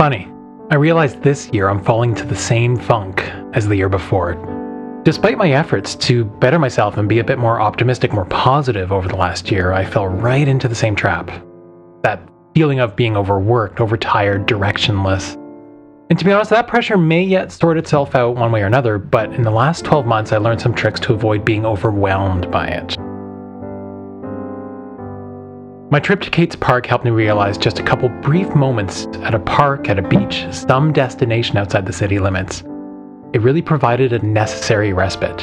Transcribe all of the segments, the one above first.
funny. I realized this year I'm falling to the same funk as the year before. Despite my efforts to better myself and be a bit more optimistic, more positive over the last year, I fell right into the same trap. That feeling of being overworked, overtired, directionless. And to be honest, that pressure may yet sort itself out one way or another, but in the last 12 months I learned some tricks to avoid being overwhelmed by it. My trip to Kate's Park helped me realize just a couple brief moments at a park, at a beach, some destination outside the city limits. It really provided a necessary respite.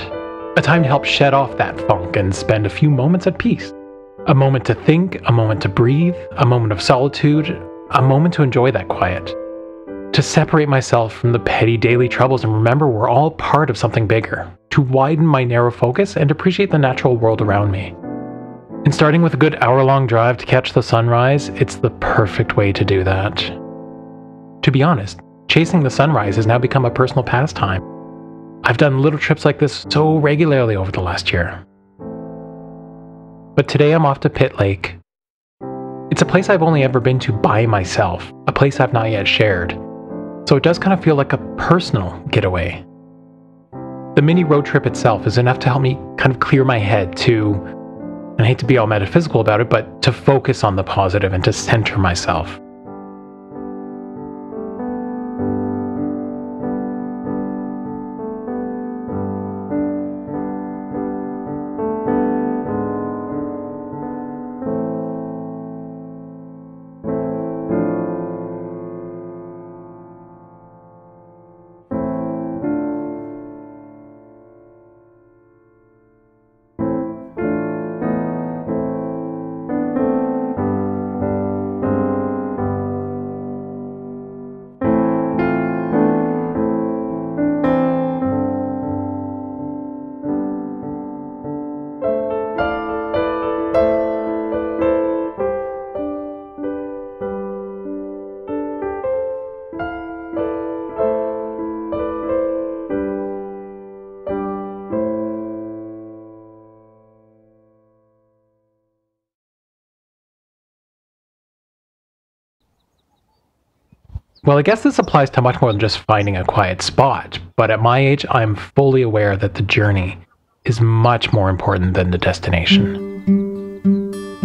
A time to help shed off that funk and spend a few moments at peace. A moment to think, a moment to breathe, a moment of solitude, a moment to enjoy that quiet. To separate myself from the petty daily troubles and remember we're all part of something bigger. To widen my narrow focus and appreciate the natural world around me. And starting with a good hour-long drive to catch the sunrise, it's the perfect way to do that. To be honest, chasing the sunrise has now become a personal pastime. I've done little trips like this so regularly over the last year. But today I'm off to Pitt Lake. It's a place I've only ever been to by myself, a place I've not yet shared. So it does kind of feel like a personal getaway. The mini road trip itself is enough to help me kind of clear my head to, and I hate to be all metaphysical about it, but to focus on the positive and to center myself. Well, I guess this applies to much more than just finding a quiet spot, but at my age, I'm fully aware that the journey is much more important than the destination.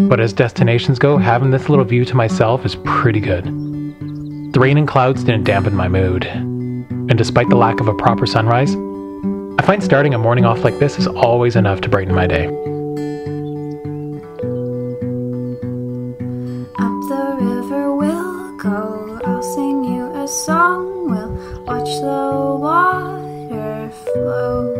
But as destinations go, having this little view to myself is pretty good. The rain and clouds didn't dampen my mood, and despite the lack of a proper sunrise, I find starting a morning off like this is always enough to brighten my day. Up the river we'll go, I'll sing you a song, we'll watch the water flow.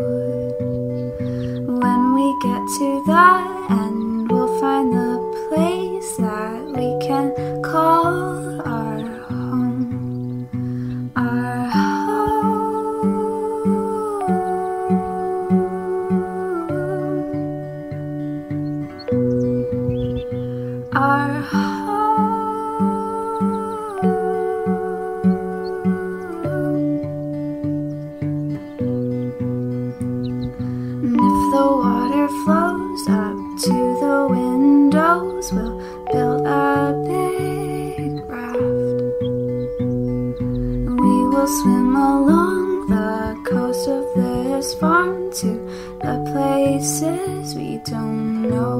When we get to the end, we'll find the place that we can call our home. Our home. Our home. Flows up to the windows, we'll build a big raft. We will swim along the coast of this farm to the places we don't know.